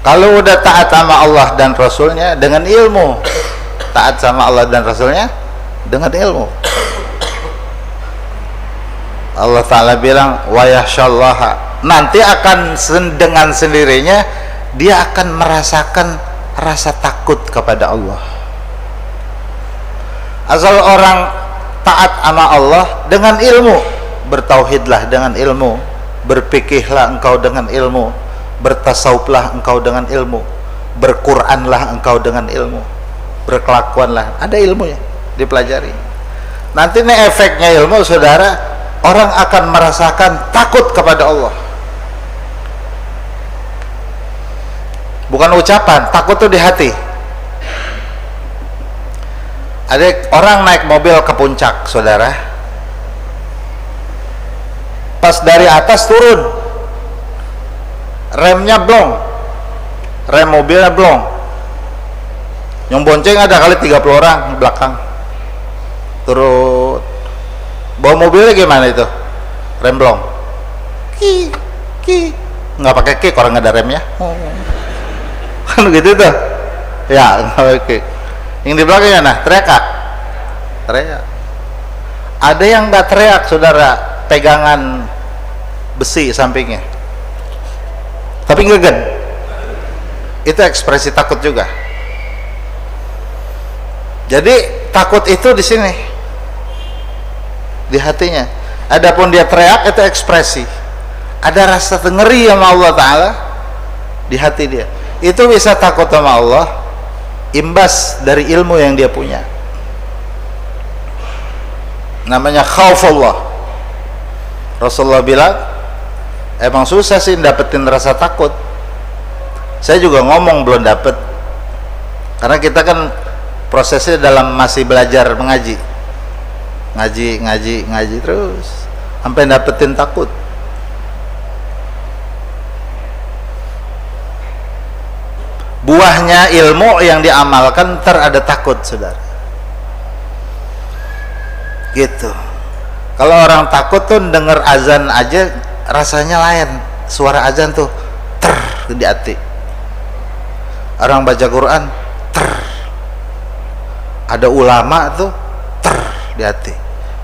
Kalau udah taat sama Allah dan Rasulnya dengan ilmu, taat sama Allah dan Rasulnya dengan ilmu. Allah Ta'ala bilang wa yakhshallaha, nanti akan dengan sendirinya dia akan merasakan rasa takut kepada Allah. Asal orang taat sama Allah dengan ilmu, bertauhidlah dengan ilmu, berpikirlah engkau dengan ilmu, bertasawuflah engkau dengan ilmu, berquranlah engkau dengan ilmu, berkelakuanlah, ada ilmunya, dipelajari. Nanti ini efeknya ilmu, saudara, orang akan merasakan takut kepada Allah. Bukan ucapan, takut tuh di hati. Ada orang naik mobil ke puncak, saudara, pas dari atas turun, remnya blong, rem mobilnya blong, yang bonceng ada kali 30 orang di belakang, turun, bawa mobilnya gimana itu, rem blong, nggak pakai kick, orang nggak ada remnya, kan gitu tuh, ya nggak pakai kick. Yang di belakangnya nah teriak. Ada yang nggak teriak, saudara, pegangan besi sampingnya, tapi ngegen, itu ekspresi takut juga. Jadi takut itu di sini, di hatinya. Adapun dia teriak itu ekspresi, ada rasa ngeri sama Allah Ta'ala di hati dia. Itu bisa takut sama Allah imbas dari ilmu yang dia punya, namanya khaufullah. Rasulullah bilang emang susah sih dapetin rasa takut. Saya juga ngomong belum dapet, karena kita kan prosesnya dalam masih belajar mengaji, ngaji terus sampai dapetin takut. Buahnya ilmu yang diamalkan ada takut, saudara, gitu. Kalau orang takut tuh denger azan aja rasanya lain, suara azan tuh di hati. Orang baca Quran ada ulama tuh di hati,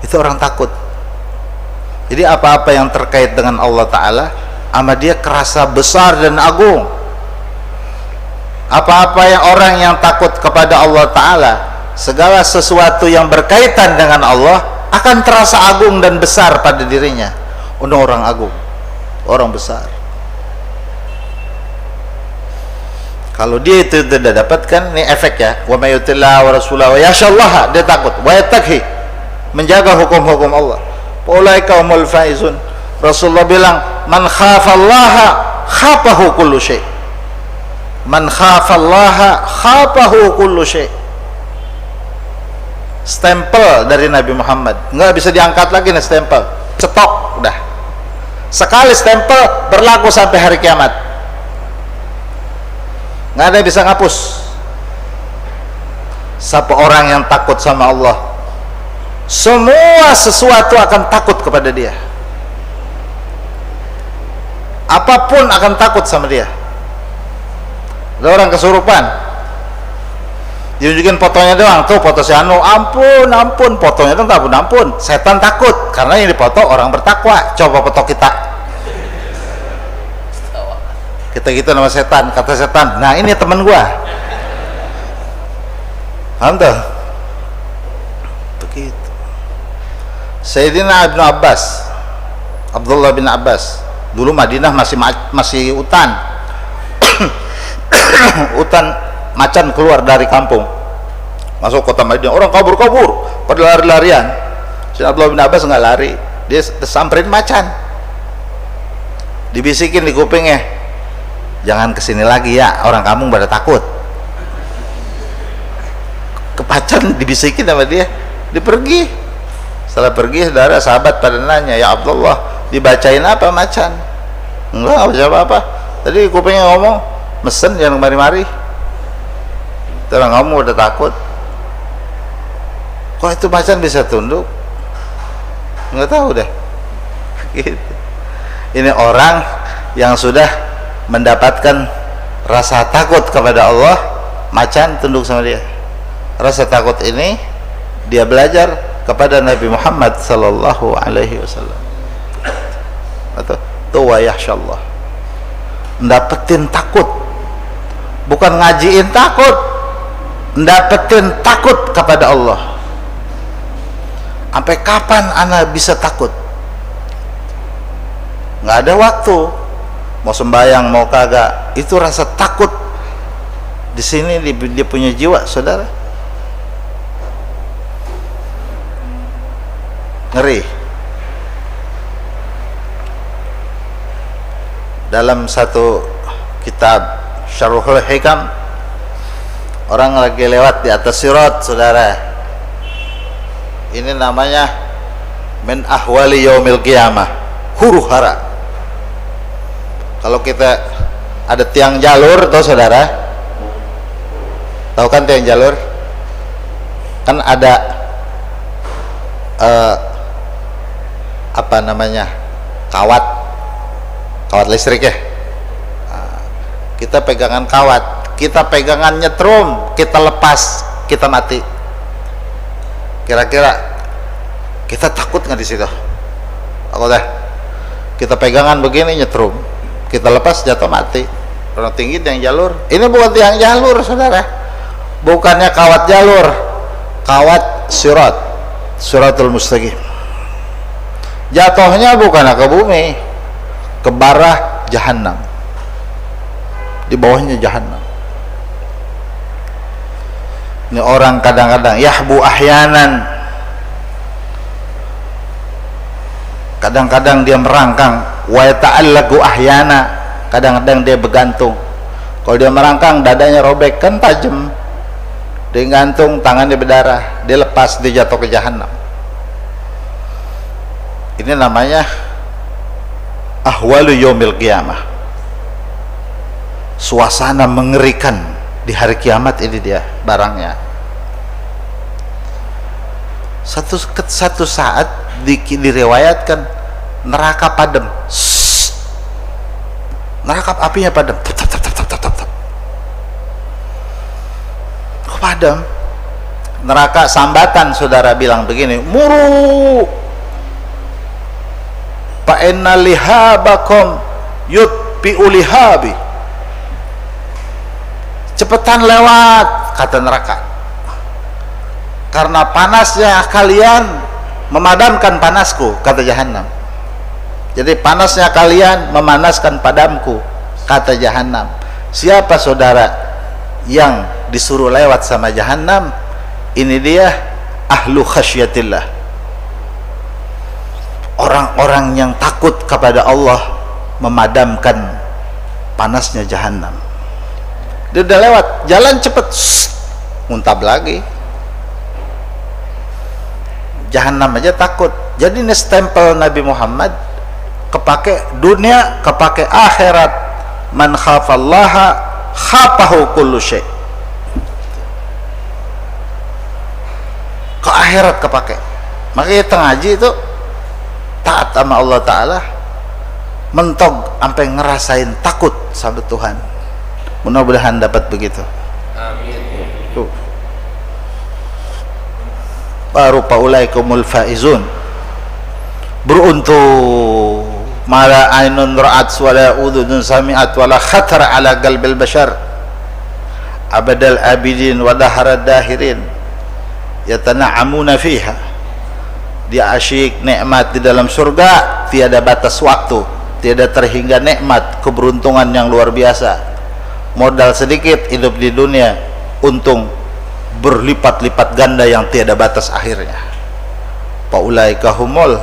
itu orang takut. Jadi apa-apa yang terkait dengan Allah Ta'ala sama dia kerasa besar dan agung. Apa-apa yang orang yang takut kepada Allah Ta'ala, segala sesuatu yang berkaitan dengan Allah akan terasa agung dan besar pada dirinya. Orang agung, orang besar. Kalau dia itu tidak dapatkan, ini efek ya, wa may yutillah wa rasulah wa yakhshallaha, dia takut, wa yattaqi, menjaga hukum-hukum Allah, ulaika humul faizun. Rasulullah bilang man khafallaha khafahu kullu syai', man khafallaha khafahu kullu syai'. Stempel dari Nabi Muhammad, nggak bisa diangkat lagi nih stempel, cetok udah, sekali stempel berlaku sampai hari kiamat, nggak ada yang bisa ngapus. Siapa orang yang takut sama Allah, semua sesuatu akan takut kepada dia, apapun akan takut sama dia. Ada orang kesurupan, diunjukin fotonya doang, tuh foto si Anu, ampun, fotonya tuh ampun, setan takut karena yang dipoto orang bertakwa. Coba foto kita gitu nama setan, kata setan, nah ini temen gua, paham tuh? Begitu. Sayyidina Ibnu Abbas, Abdullah bin Abbas, dulu Madinah masih hutan. Hutan macan keluar dari kampung masuk kota Madinah, orang kabur pada lari-larian. Sayyidina Abdullah bin Abbas nggak lari, dia samperin macan, dibisikin di kupingnya, jangan kesini lagi ya, orang kampung pada takut. Kepacan dibisikin sama dia, dipergi. Setelah pergi, saudara, sahabat pada nanya, ya Abdullah, dibacain apa macan? Enggak baca apa-apa, tadi kupingnya ngomong, mesen jangan mari-mari. Orang kamu udah takut. Kok itu macan bisa tunduk? Nggak tahu deh. Gitu. Ini orang yang sudah mendapatkan rasa takut kepada Allah, macan tunduk sama dia. Rasa takut ini dia belajar kepada Nabi Muhammad sallallahu alaihi wasallam. Atau tuwa yahsyallah, dapetin takut, bukan ngajiin takut, dapetin takut kepada Allah. Sampai kapan ana bisa takut? Nggak ada waktu, mau sembahyang mau kagak, itu rasa takut di sini dia punya jiwa, saudara. Ngeri. Dalam satu kitab Syarhul Hikam, orang lagi lewat di atas sirat, saudara. Ini namanya min ahwali yaumil qiyamah, huru hara. Kalau kita ada tiang jalur, tahu saudara? Tahu kan tiang jalur? Kan ada apa namanya, kawat listrik ya. Kita pegangan kawat, kita pegangan nyetrum, kita lepas, kita mati. Kira-kira kita takut nggak di situ? Takut deh. Kita pegangan begini nyetrum, kita lepas jatuh mati. Orang tinggi tiang jalur. Ini bukan tiang jalur, saudara. Bukannya kawat jalur, kawat sirat, siratul mustaqim. Jatuhnya bukan ke bumi, ke bara jahannam. Di bawahnya jahannam. Ini orang kadang-kadang yahbu ahyanan, kadang-kadang dia merangkang, wa ta'allagu ahyana, kadang-kadang dia bergantung. Kalau dia merangkang, dadanya robek, kan tajam. Dia gantung, tangannya berdarah, dia lepas, dia jatuh ke jahannam. Ini namanya ahwalu yaumil qiyamah, suasana mengerikan di hari kiamat. Ini dia barangnya. Satu saat diriwayatkan neraka padam. Neraka apinya padam. Kok padam? Neraka sambatan, saudara, bilang begini, muru fa inna lihabakum yutbi'u lihabi. Cepetan lewat, kata neraka, karena panasnya kalian memadamkan panasku, kata jahanam. Jadi panasnya kalian memanaskan padamku, kata jahanam. Siapa saudara yang disuruh lewat sama jahanam? Ini dia ahlu khasyatillah, orang-orang yang takut kepada Allah, memadamkan panasnya jahanam. Dia udah lewat, jalan cepet, muntab lagi. Jahannam aja takut. Jadi ini stempel Nabi Muhammad, kepake dunia, kepake akhirat. Man khafallaha khafahu kullu syai'. Ke akhirat kepake. Makanya tengaji itu taat sama Allah Ta'ala, mentok sampai ngerasain takut sama Tuhan. Mudah-mudahan dapat begitu. Amin. Tuh. Baru paulaikumul faizun. Beruntung mala ainun ra'at wala udhun sami'at wala khatar ala qalbil bashar abadal abidin wa daharad dahirin yatana'amuna fiha. Dia asyik nikmat di dalam surga, tiada batas waktu, tiada terhingga nikmat, keberuntungan yang luar biasa. Modal sedikit hidup di dunia, untung berlipat-lipat ganda yang tiada batas akhirnya. Faulaika humul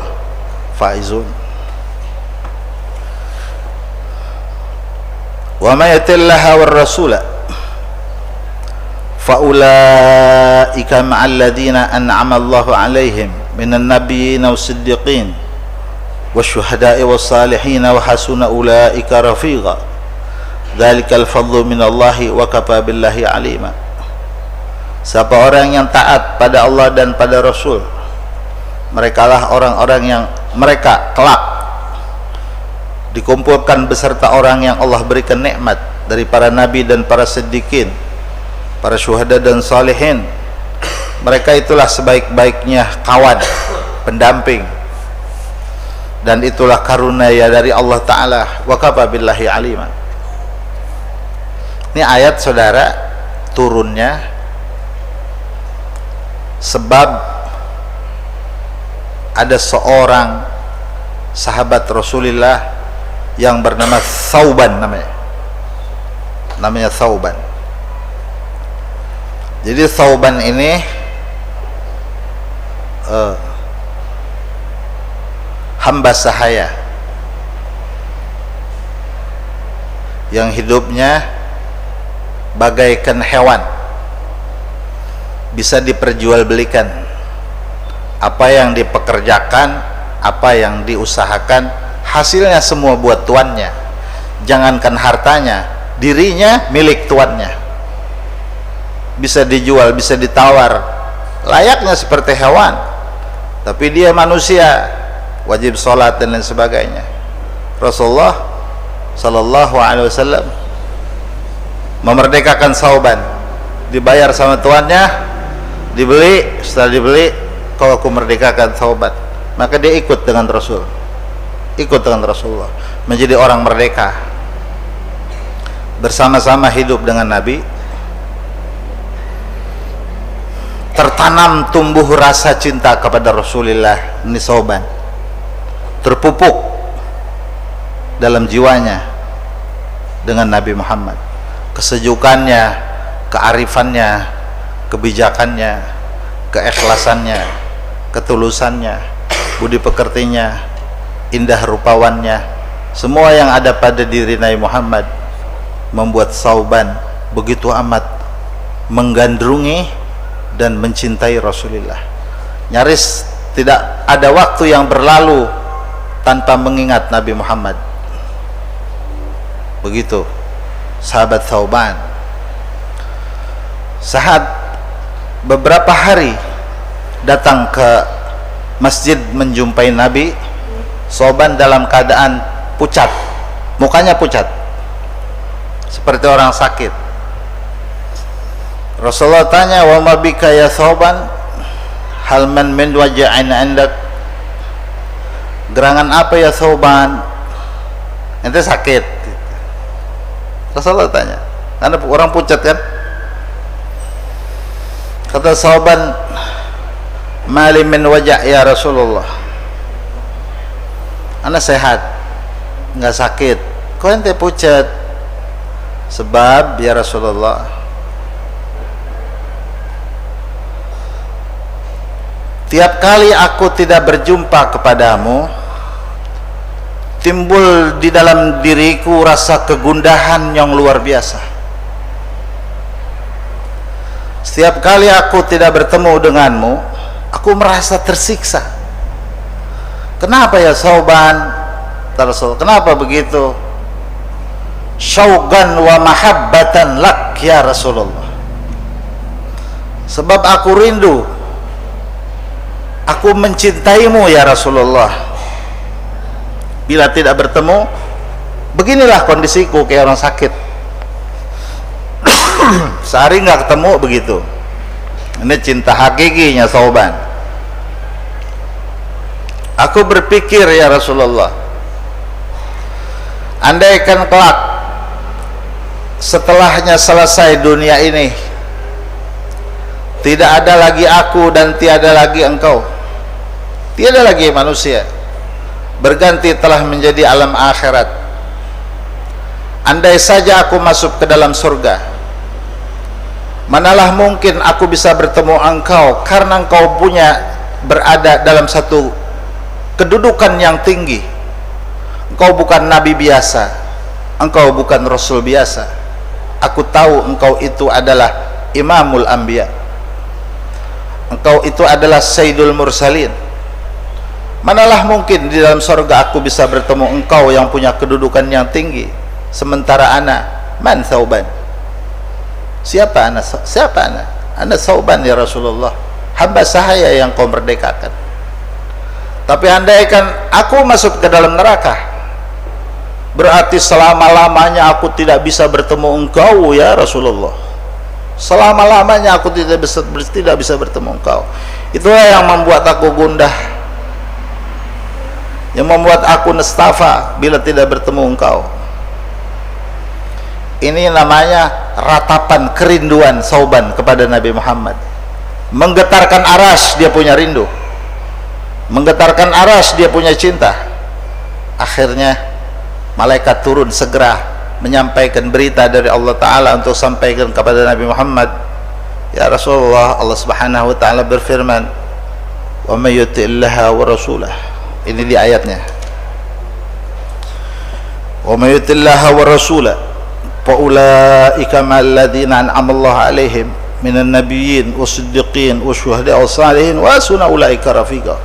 faizun. Wa may yutillaha war rasula faulaika ma'al ladina an'ama Allahu 'alaihim minan nabiyyin was-siddiqin wasyuhada'i was-salihin wa hasuna ulaika rafiqa. Dzalikal fadlu minallahi wa kafa billahi alima. Siapa orang yang taat pada Allah dan pada Rasul, merekalah orang-orang yang mereka kelak dikumpulkan beserta orang yang Allah berikan nikmat dari para nabi dan para siddiqin, para syuhada dan salihin. Mereka itulah sebaik-baiknya kawan, pendamping, dan itulah karunia dari Allah Ta'ala. Wa kafa billahi alima. Ini ayat saudara turunnya sebab ada seorang sahabat Rasulullah yang bernama Thauban, namanya Thauban. Jadi Thauban ini hamba sahaya yang hidupnya bagaikan hewan, bisa diperjualbelikan. Apa yang dipekerjakan, apa yang diusahakan, hasilnya semua buat tuannya. Jangankan hartanya, dirinya milik tuannya. Bisa dijual, bisa ditawar, layaknya seperti hewan. Tapi dia manusia, wajib sholat dan lain sebagainya. Rasulullah Sallallahu Alaihi Wasallam memerdekakan Thauban, dibayar sama tuannya, dibeli. Setelah dibeli, kau aku merdekakan Thauban. Maka dia ikut dengan Rasul, ikut dengan Rasulullah, menjadi orang merdeka, bersama-sama hidup dengan Nabi. Tertanam tumbuh rasa cinta kepada Rasulullah. Ini Thauban terpupuk dalam jiwanya dengan Nabi Muhammad. Kesejukannya, kearifannya, kebijakannya, keikhlasannya, ketulusannya, budi pekertinya, indah rupawannya, semua yang ada pada diri Nabi Muhammad membuat Thauban begitu amat menggandrungi dan mencintai Rasulullah. Nyaris tidak ada waktu yang berlalu tanpa mengingat Nabi Muhammad. Begitu sahabat Thauban. Saat beberapa hari datang ke masjid menjumpai Nabi, Thauban dalam keadaan pucat, mukanya pucat seperti orang sakit. Rasulullah tanya, wa ma bika ya Thauban, hal man min waja'in indak, gerangan apa ya Thauban, ente sakit? Rasulullah tanya, karena orang pucat kan. Kata Thauban, mali min wajah ya Rasulullah, ana sehat, nggak sakit, kok ente pucat? Sebab ya Rasulullah, tiap kali aku tidak berjumpa kepadamu, timbul di dalam diriku rasa kegundahan yang luar biasa. Setiap kali aku tidak bertemu denganmu, aku merasa tersiksa. Kenapa ya Thauban? Rasul, kenapa begitu? Syauqan wa mahabbatan lak ya Rasulullah. Sebab aku rindu, aku mencintaimu ya Rasulullah. Bila tidak bertemu, beginilah kondisiku kayak orang sakit. Sehari nggak ketemu begitu. Ini cinta hakikinya Thauban. Aku berpikir ya Rasulullah, andaikan kelak setelahnya selesai dunia ini, tidak ada lagi aku dan tiada lagi engkau, tiada lagi manusia, berganti telah menjadi alam akhirat. Andai saja aku masuk ke dalam surga, manalah mungkin aku bisa bertemu engkau, karena engkau punya berada dalam satu kedudukan yang tinggi. Engkau bukan nabi biasa, engkau bukan rasul biasa. Aku tahu engkau itu adalah imamul anbiya, engkau itu adalah sayyidul mursalin. Manalah mungkin di dalam surga aku bisa bertemu engkau yang punya kedudukan yang tinggi, sementara ana man Thauban. Siapa ana? Siapa ana? Ana Thauban ya Rasulullah, hamba sahaya yang kau merdekakan. Tapi andaikan aku masuk ke dalam neraka, Berarti selama-lamanya aku tidak bisa bertemu engkau ya Rasulullah. Selama-lamanya aku tidak bisa bertemu engkau. Itulah yang membuat aku gundah, yang membuat aku nestafa bila tidak bertemu engkau. Ini namanya ratapan kerinduan Sauban kepada Nabi Muhammad. Menggetarkan aras dia punya rindu, menggetarkan aras dia punya cinta. Akhirnya malaikat turun segera menyampaikan berita dari Allah Ta'ala untuk sampaikan kepada Nabi Muhammad. Ya Rasulullah, Allah Subhanahu Wa Ta'ala berfirman, wa may yuti'illaha wa rasulah. Ini di ayatnya, wa may yuti'illaha wa rasulah fa ulaika ma'al ladzina an'ama Allah 'alaihim minan nabiyyin wasiddiqin wasyuhada'i wassalihin wa hasuna ulaika rafiqa.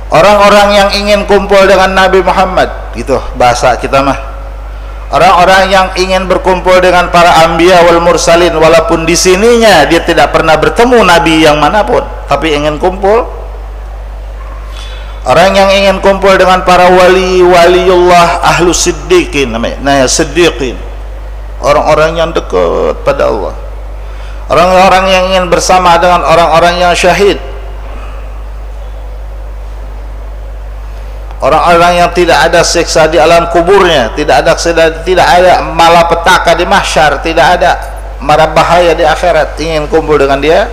Orang-orang yang ingin kumpul dengan Nabi Muhammad, gitu bahasa kita mah, orang-orang yang ingin berkumpul dengan para anbiya wal mursalin, walaupun di sininya dia tidak pernah bertemu nabi yang manapun, tapi ingin kumpul. Orang yang ingin kumpul dengan para waliullah, ahlu siddiqin namanya, nah siddiqin, orang-orang yang dekat pada Allah, orang-orang yang ingin bersama dengan orang-orang yang syahid, orang-orang yang tidak ada siksa di alam kuburnya, tidak ada malapetaka di mahsyar, tidak ada mara bahaya di akhirat, ingin kumpul dengan dia.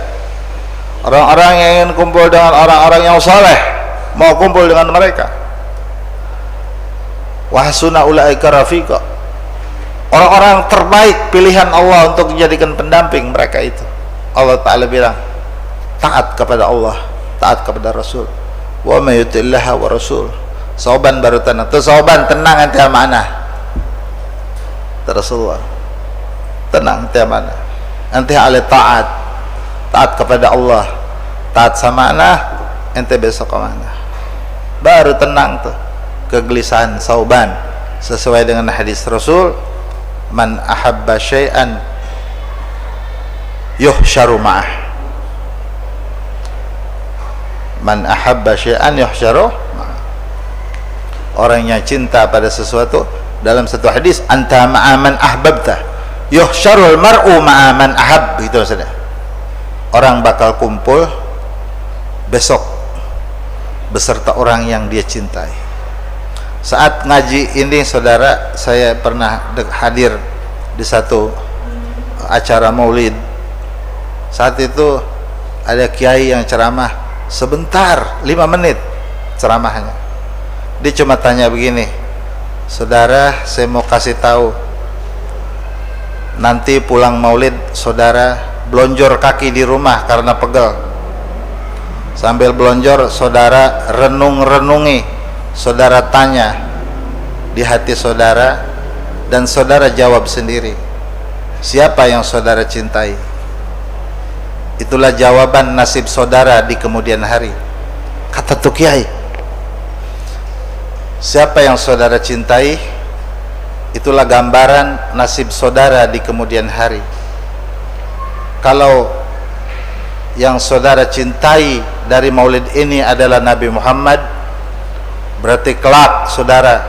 Orang-orang yang ingin kumpul dengan orang-orang yang saleh, mau kumpul dengan mereka. Wa hasuna ulaika rafiqa. Orang-orang terbaik pilihan Allah untuk dijadikan pendamping mereka itu. Allah Ta'ala bilang, taat kepada Allah, taat kepada Rasul. Wa may yuti'illaha wa rasul. Sauban baru tenang. Tuh Sauban, tenang ente amanah. Rasulullah, tenang ente amanah. Ente ale taat, taat kepada Allah, taat sama anak, ente besok amanah. Baru tenang tuh kegelisahan Sauban, sesuai dengan hadis Rasul, man ahabba syai'an yuhsyaru ma'ah, man ahabba syai'an yuhsyaru ma'ah. Orang yang cinta pada sesuatu, dalam satu hadis, anta ma'a man ahbabta yuhsyarul mar'u ma'a man ahab, gitu maksudnya. Orang bakal kumpul besok beserta orang yang dia cintai. Saat ngaji ini saudara, saya pernah hadir di satu acara maulid. Saat itu ada kiai yang ceramah sebentar, 5 menit ceramahnya. Dia cuma tanya begini, saudara, saya mau kasih tahu, nanti pulang maulid saudara blonjor kaki di rumah karena pegel. Sambil blonjor saudara renung-renungi, saudara tanya di hati saudara, dan saudara jawab sendiri, siapa yang saudara cintai? Itulah jawaban nasib saudara di kemudian hari. Kata tuh kiai, siapa yang saudara cintai, itulah gambaran nasib saudara di kemudian hari. Kalau yang saudara cintai dari maulid ini adalah Nabi Muhammad, berarti kelak saudara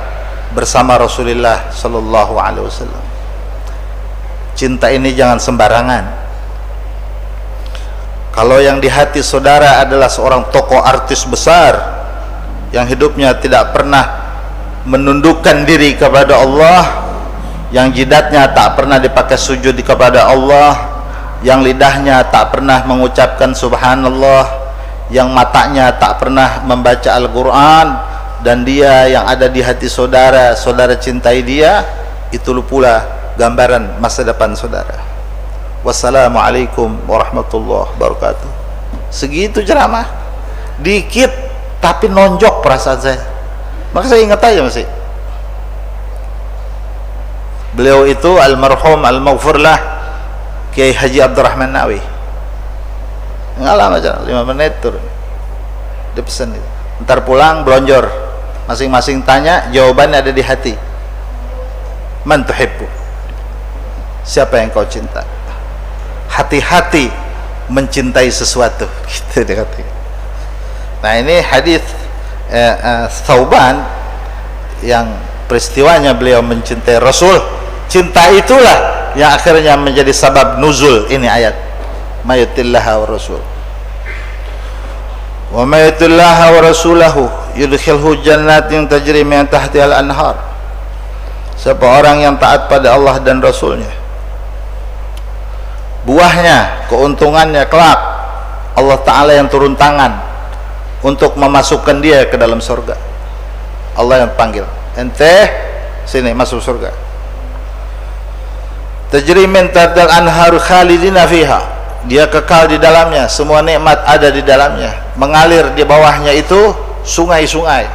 bersama Rasulullah Sallallahu Alaihi Wasallam. Cinta ini jangan sembarangan. Kalau yang di hati saudara adalah seorang tokoh artis besar yang hidupnya tidak pernah menundukkan diri kepada Allah, yang jidatnya tak pernah dipakai sujud kepada Allah, yang lidahnya tak pernah mengucapkan subhanallah, yang matanya tak pernah membaca Al-Quran, dan dia yang ada di hati saudara, saudara cintai dia, itu pula gambaran masa depan saudara. Wassalamualaikum warahmatullahi wabarakatuh. Segitu ceramah, dikit tapi nonjok perasaan saya. Maka saya ingat aja masih. Beliau itu almarhum al-maghfurlah Kiai Haji Abdurrahman Nawi. Ngalah aja 5 menit turun. Dia pesan itu. Ntar pulang blonjor. Masing-masing tanya, jawabannya ada di hati. Man tuhibbu? Siapa yang kau cinta? Hati-hati mencintai sesuatu. Gitu dia kata. Nah, ini hadis Sauban yang peristiwanya beliau mencintai Rasul. Cinta itulah yang akhirnya menjadi sabab nuzul ini ayat mayutillaha wa rasul. Wa mayutillaha wa rasulahu yudkhilhu jannatin tajri min tahtiha al-anhar. Siapa orang yang taat pada Allah dan Rasulnya, buahnya, keuntungannya kelak Allah Ta'ala yang turun tangan untuk memasukkan dia ke dalam surga. Allah yang panggil, ente sini masuk surga. Tajri min tahtiha al-anhar khalidina fiha, dia kekal di dalamnya, semua nikmat ada di dalamnya. Mengalir di bawahnya itu sungai-sungai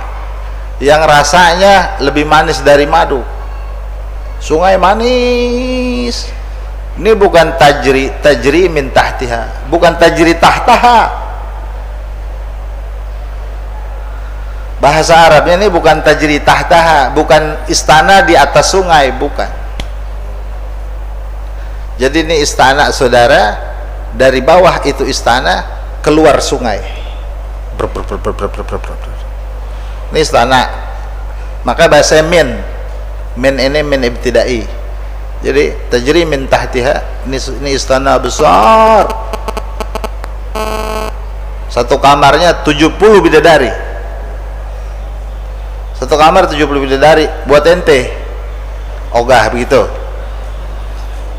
yang rasanya lebih manis dari madu. Sungai manis. Ini bukan tajri min tahtiha, bukan tajri tahtaha. Bahasa Arabnya ini bukan tajri tahtaha, bukan istana di atas sungai, bukan. Jadi ini istana saudara, dari bawah itu istana keluar sungai. Ini istana. Maka bahasa min ini min ibtidai. Jadi tajri min tahtiha, ini istana besar. Satu kamarnya 70 bidadari. Satu kamar 70 bidadari buat ente. Ogah begitu.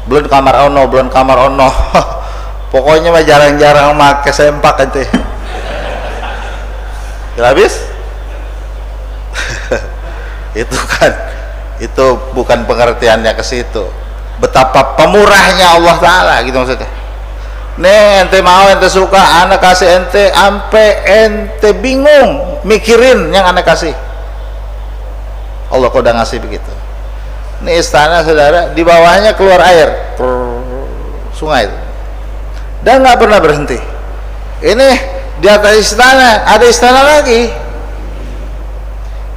Belum kamar ono. Pokoknya mah jarang-jarang make sempak ente. Habis? Itu bukan pengertiannya ke situ. Betapa pemurahnya Allah Ta'ala gitu maksudnya. Nih ente mau, ente suka, anak kasih ente ampe ente bingung mikirin yang anak kasih. Allah kok udah ngasih begitu. Ini istana saudara, di bawahnya keluar air, sungai, dan nggak pernah berhenti. Ini di atas istana ada istana lagi,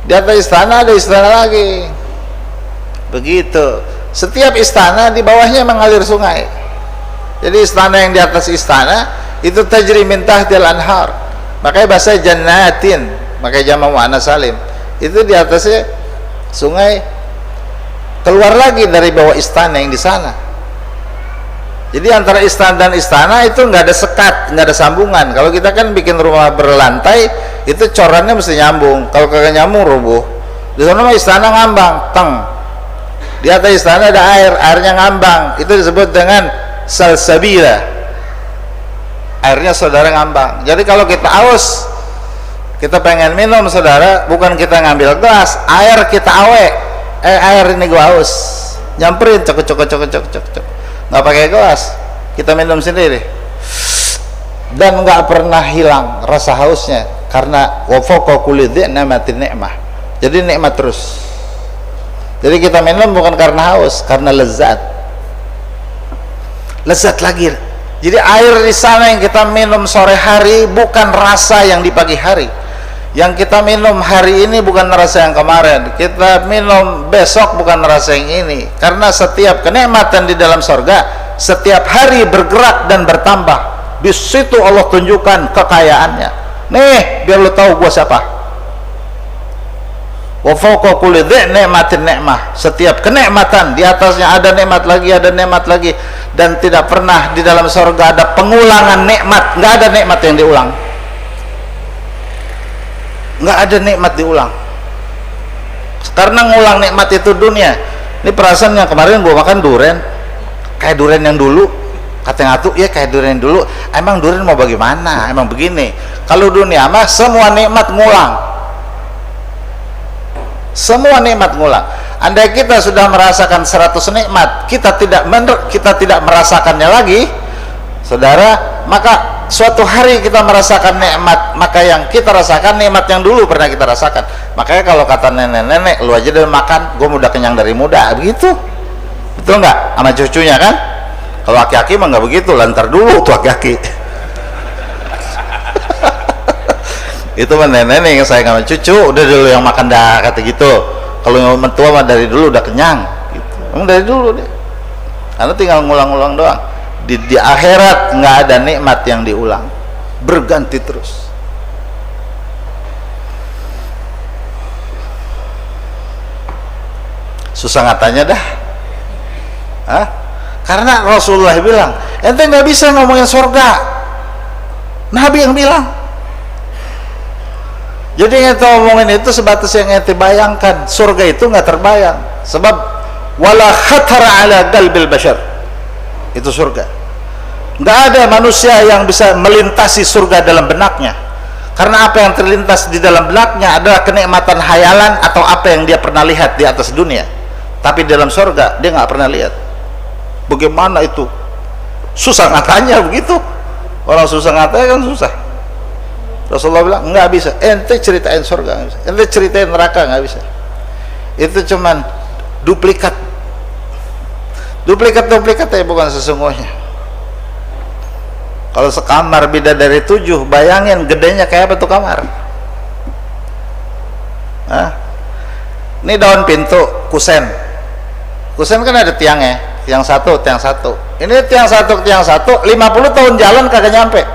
di atas istana ada istana lagi. Begitu. Setiap istana di bawahnya mengalir sungai. Jadi istana yang di atas istana itu tajri min tahtil anhar. Makanya bahasa jannatin, makanya jamak muannas salim. Itu di atasnya sungai keluar lagi dari bawah istana yang di sana. Jadi antara istana dan istana itu nggak ada sekat, nggak ada sambungan. Kalau kita kan bikin rumah berlantai, itu corannya mesti nyambung. Kalau kagak nyambung rubuh. Di sana mah istana ngambang, teng. Di atas istana ada air, airnya ngambang. Itu disebut dengan salsabila. Airnya saudara ngambang. Jadi kalau kita haus, kita pengen minum saudara, bukan kita ngambil gelas, air kita awe. Air ini gua haus, nyamperin cok, nggak pakai gelas, kita minum sendiri, dan nggak pernah hilang rasa hausnya karena wafoko kulidhi namatin nikmah. Jadi nikmat terus. Jadi kita minum bukan karena haus, karena lezat lagi. Jadi air di sana yang kita minum sore hari bukan rasa yang di pagi hari. Yang kita minum hari ini bukan rasa yang kemarin. Kita minum besok bukan rasa yang ini. Karena setiap kenikmatan di dalam surga setiap hari bergerak dan bertambah. Di situ Allah tunjukkan kekayaannya. Nih, biar lo tahu gua siapa. Wa fawqa kulli dhi ni'matin ni'mah. Setiap kenikmatan di atasnya ada nikmat lagi, ada nikmat lagi, dan tidak pernah di dalam surga ada pengulangan nikmat. Nggak ada nikmat yang diulang. Nggak ada nikmat diulang. Karena ngulang nikmat itu dunia. Ini perasaan yang kemarin gua makan durian, kayak durian yang dulu. Kata ngatu, ya kayak durian yang dulu. Emang durian mau bagaimana? Emang begini. Kalau dunia mah semua nikmat ngulang. Semua nikmat ngulang. Andai kita sudah merasakan 100 nikmat, kita tidak merasakannya lagi, saudara, maka suatu hari kita merasakan nikmat, maka yang kita rasakan nikmat yang dulu pernah kita rasakan. Makanya kalau kata nenek-nenek, lu aja udah makan, gue udah kenyang dari muda, begitu. Betul nggak? Sama cucunya kan? Kalau aki-aki mah nggak begitu, lantar dulu tuh aki-aki. Itu mah nenek yang sayang sama cucu, udah dulu yang makan dah, kata gitu. Kalau yang mentua mah dari dulu udah kenyang gitu. Emang dari dulu deh, karena tinggal ngulang-ngulang doang. Di akhirat nggak ada nikmat yang diulang, berganti terus. susah ngatanya dah. Hah? Karena Rasulullah bilang, ente nggak bisa ngomongin surga. Nabi yang bilang. Jadi yang ente ngomongin itu sebatas yang ente bayangkan. Surga itu nggak terbayang. Sebab wala khatara ala qalbil bashar. Itu surga. Nggak ada manusia yang bisa melintasi surga dalam benaknya. Karena apa yang terlintas di dalam benaknya adalah kenikmatan hayalan atau apa yang dia pernah lihat di atas dunia. Tapi dalam surga dia nggak pernah lihat. Bagaimana itu? Susah ngatanya begitu. Orang susah ngatanya kan susah. Rasulullah bilang nggak bisa. Ente ceritain surga nggak bisa. Ente ceritain neraka nggak bisa. Itu cuman duplikat. Duplikat-duplikatnya bukan sesungguhnya. Kalau sekamar bidadari 7, bayangin gedenya kayak apa tuh kamar. Hah? Ini daun pintu kusen. Kusen kan ada tiangnya. Tiang satu. Ini tiang satu, 50 tahun jalan kagak nyampe.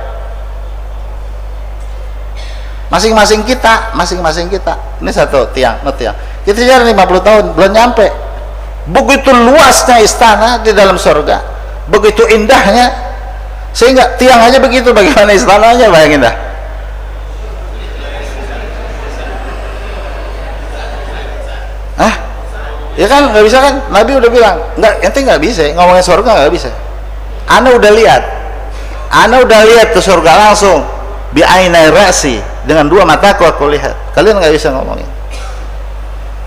Masing-masing kita. Ini satu tiang. Kita jalan 50 tahun belum nyampe. Begitu luasnya istana di dalam surga, begitu indahnya, sehingga tiang aja begitu, bagaimana istananya, bayangin dah. Hah? Ya kan nggak bisa kan? Nabi udah bilang nggak, ente nggak bisa ngomongin surga, nggak bisa. Ana udah lihat tuh surga langsung bi'ainai ra'si, dengan dua mataku aku lihat. Kalian nggak bisa ngomongin.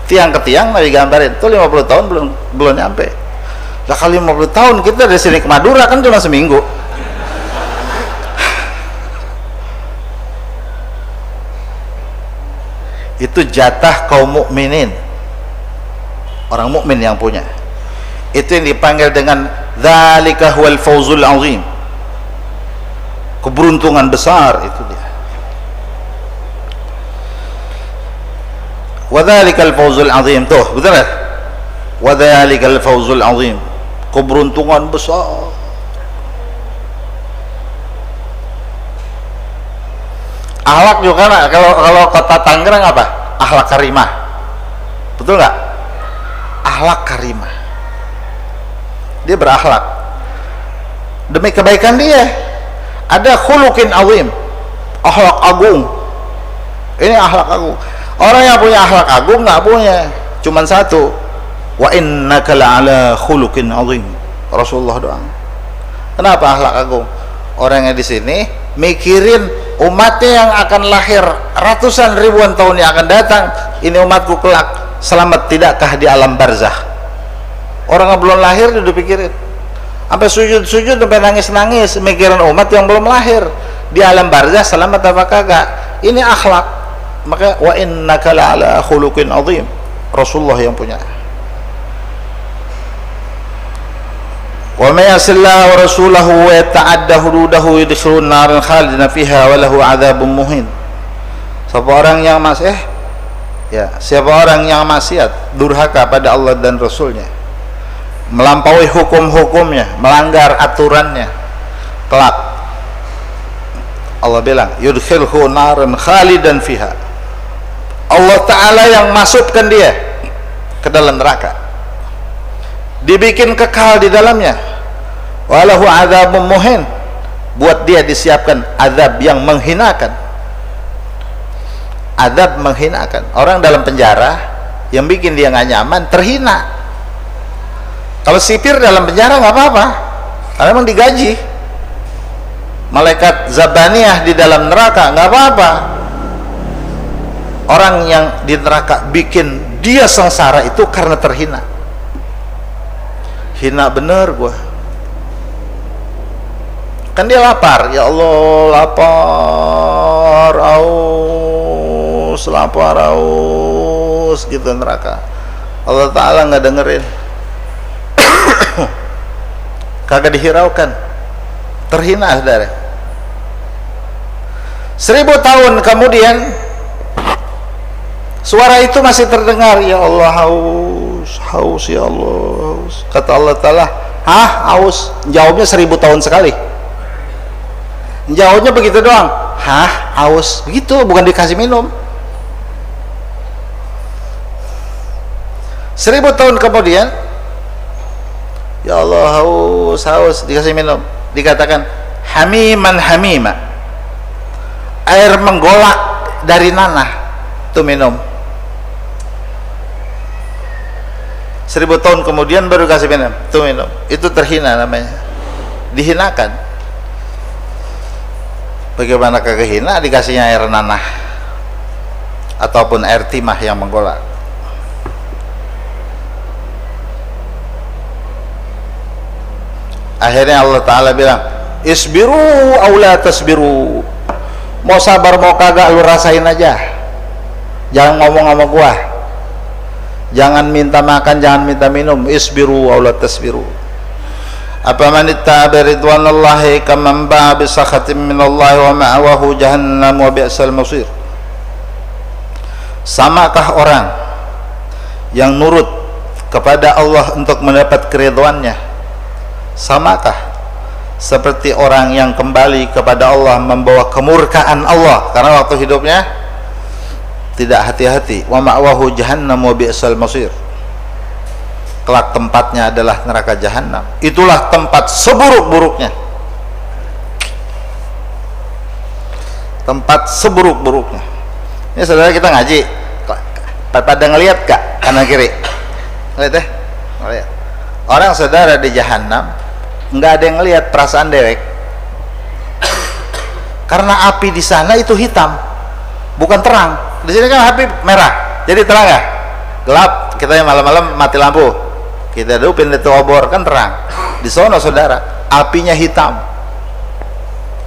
Tiang ke tiang Nabi gambarin tuh 50 tahun belum nyampe. Lah kali 50 tahun kita dari sini ke Madura kan cuma seminggu. Itu jatah kaum mukminin. Orang mukmin yang punya. Itu yang dipanggil dengan dzalika huwal fawzul azim. Keberuntungan besar itu dia. Wa dzalikal fawzul azim, tuh, betul enggak? Wa dzalikal fawzul azim. Keberuntungan besar. Akhlak juga kan, kalau kota Tangerang apa? Akhlak karimah. Betul enggak? Akhlak karimah, dia berakhlak demi kebaikan dia. Ada khuluqin azim, akhlak agung. Ini akhlak agung. Orang yang punya akhlak agung nggak punya cuman satu, wa innaka la'ala khuluqin azim. Rasulullah doang. Kenapa akhlak agung? Orang yang di sini mikirin umatnya yang akan lahir ratusan ribuan tahun yang akan datang. Ini umatku kelak selamat tidakkah di alam barzah. Orang yang belum lahir udah pikirin, sampai sujud-sujud, sampai nangis-nangis mikirin umat yang belum lahir di alam barzah selamat apa kagak. Ini akhlak. Maka wa innaka la'ala khuluqin azim. Rasulullah yang punya. Wa may yasillahu wa rasulahu wa yata'adda hududahu yudkhilun naran khalidan fiha wa lahu 'adzabun muhin. Siapa orang yang siapa orang yang maksiat, durhaka pada Allah dan Rasulnya, melampaui hukum-hukumnya, melanggar aturannya, kelak Allah bilang yudkhilhu naran khalidan fiha. Allah Ta'ala yang masukkan dia ke dalam neraka, dibikin kekal di dalamnya. Walahu adzabun muhin, buat dia disiapkan azab yang menghinakan. Azab menghinakan. Orang dalam penjara yang bikin dia nggak nyaman, terhina. Kalau sipir dalam penjara nggak apa-apa, karena memang digaji. Malaikat Zabaniyah di dalam neraka nggak apa-apa. Orang yang di neraka bikin dia sengsara itu karena terhina. Hina bener gua. Kan dia lapar, ya Allah, lapar, lapar aus gitu neraka. Allah Ta'ala nggak dengerin. Kagak dihiraukan, terhina saudara. 1000 tahun kemudian suara itu masih terdengar, ya Allah haus ya Allah haus. Kata Allah Ta'ala, haus? Jawabnya 1000 tahun sekali. Jawabnya begitu doang, haus, begitu, bukan dikasih minum. 1000 tahun kemudian, ya Allah, haus, haus, dikasih minum, dikatakan hamiman hamima, air menggolak dari nanah, tuh minum. 1000 tahun kemudian baru kasih minum, tuh minum. Itu terhina namanya, dihinakan. Bagaimana kehina dikasihnya air nanah ataupun air timah yang menggolak. Akhirnya Allah Ta'ala bilang, isbiru aw la tasbiru, mau sabar mau kagak lu rasain aja, jangan ngomong sama gua, jangan minta makan, jangan minta minum. Isbiru aw la tasbiru. Apa man itta'a ridwanallahi kaman ba'a bi sakhatin minallahi wa ma'awahu jahannam wa bi'sal masir. Samakah orang yang nurut kepada Allah untuk mendapat keridhaannya, samakah seperti orang yang kembali kepada Allah membawa kemurkaan Allah karena waktu hidupnya tidak hati-hati? Wa ma'awahu jahannam wa bi'sal masir. Kelak tempatnya adalah neraka jahanam. Itulah tempat seburuk-buruknya, tempat seburuk-buruknya. Ini saudara, kita ngaji pada ngelihat gak kanan kiri? Ngelihat ya? Ngelihat. Orang saudara di jahanam nggak ada yang ngelihat, perasaan dewek, karena api di sana itu hitam, bukan terang. Di sini kan api merah, jadi terang ya? Gelap. Kita yang malam-malam mati lampu, kita hidupin itu obor, kan terang. Di sana saudara apinya hitam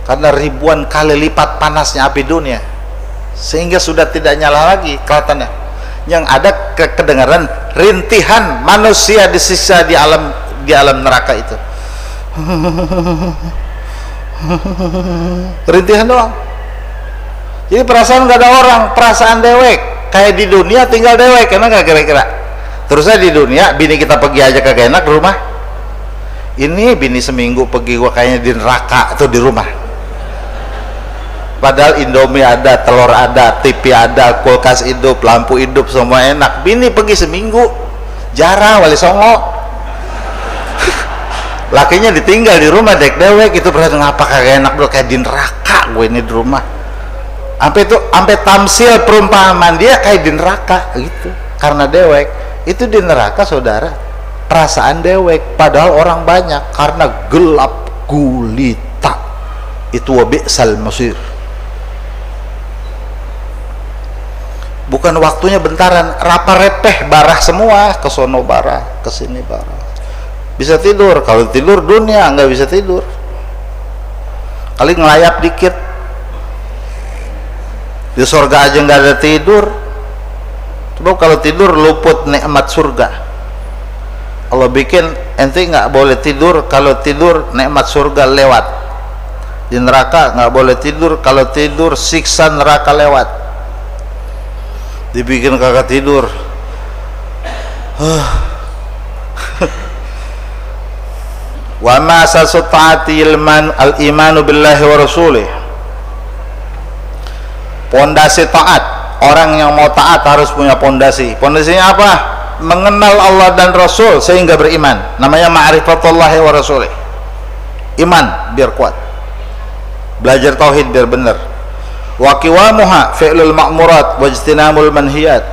karena ribuan kali lipat panasnya api dunia, sehingga sudah tidak nyala lagi kelihatannya. Yang ada kedengaran rintihan manusia disiksa di alam neraka itu. Rintihan doang. Jadi perasaan nggak ada orang, perasaan dewek. Kayak di dunia tinggal dewek, enak nggak kira-kira? Terus aja di dunia, bini kita pergi aja kagak enak di rumah. Ini bini seminggu pergi, gua kayaknya di neraka tuh di rumah. Padahal Indomie ada, telur ada, TV ada, kulkas hidup, lampu hidup, semua enak. Bini pergi seminggu, jarang wali songo. Lakinya ditinggal di rumah dek dewek, itu berarti ngapa kagak enak bro, kayak di neraka gue ini di rumah. Sampai tamsil perumpamaan dia kayak di neraka gitu, karena dewek. Itu di neraka saudara, perasaan dewek, padahal orang banyak, karena gelap gulita. Itu wabi'sal masir. Bukan waktunya bentaran, rapa-repeh, barah semua, ke sono barah, ke sini barah. Bisa tidur, kalau tidur dunia nggak bisa tidur. Kali ngelayap dikit, di surga aja nggak ada tidur. Coba kalau tidur luput nikmat surga. Allah bikin ente nggak boleh tidur, kalau tidur nikmat surga lewat. Di neraka nggak boleh tidur, kalau tidur siksa neraka lewat. Dibikin kagak tidur. Wa ma sasutati al-imanu billahi wa rasulih. Pondasi taat, orang yang mau taat harus punya pondasi. Pondasinya apa? Mengenal Allah dan Rasul sehingga beriman. Namanya ma'rifatullahi wa rasulih. Iman biar kuat, belajar tauhid biar benar. Wa qiwamuha fi'lul ma'murat wa ijtinamul manhiyat.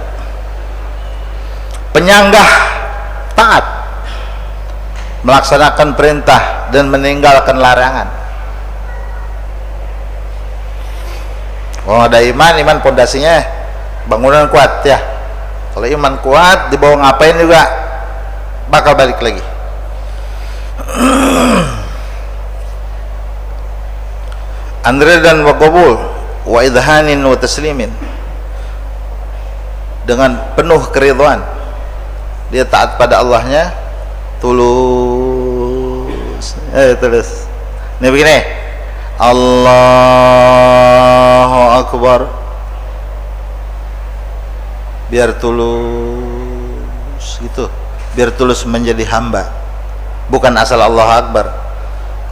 Penyanggah taat, melaksanakan perintah dan meninggalkan larangan. Kalau ada iman pondasinya bangunan kuat ya. Kalau iman kuat, dibawa ngapain juga bakal balik lagi. Andre dan waqabul wa idhanin wa taslimin, dengan penuh keridhaan dia taat pada Allahnya, tulus. Tulus. Ini begini, Allahu Akbar, biar tulus gitu, biar tulus menjadi hamba, bukan asal Allahu Akbar.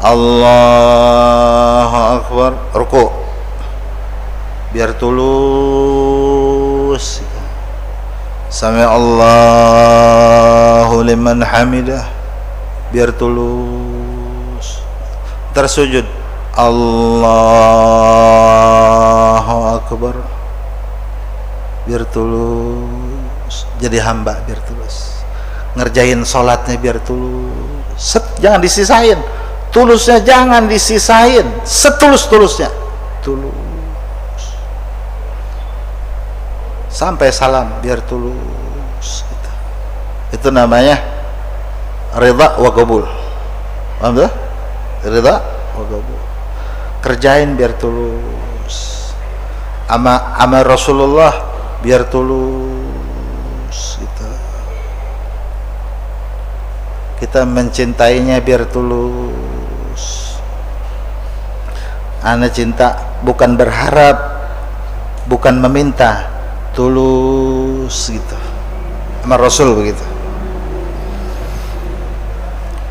Allahu Akbar, ruku, biar tulus. Sami Allahu liman hamidah, biar tulus. Tersujud, Allahu Akbar, biar tulus. Jadi hamba biar tulus. Ngerjain sholatnya biar tulus. Jangan disisain. Tulusnya jangan disisain. Setulus-tulusnya. Tulus. Sampai salam biar tulus. Itu namanya ridha wa qabul. Paham tak? Ridha wa qabul. Kerjain biar tulus. Ama Rasulullah biar tulus gitu. Kita mencintainya biar tulus. Ana cinta bukan berharap, bukan meminta, tulus gitu. Sama Rasul begitu.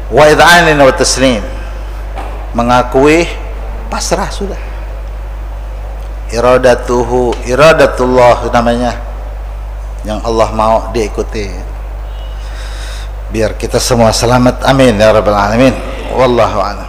Wa id'anin wa taslim, mengakui, pasrah sudah. Iradatullah namanya, yang Allah mau diikuti. Biar kita semua selamat, amin ya rabbal alamin. Wallahu a'lam.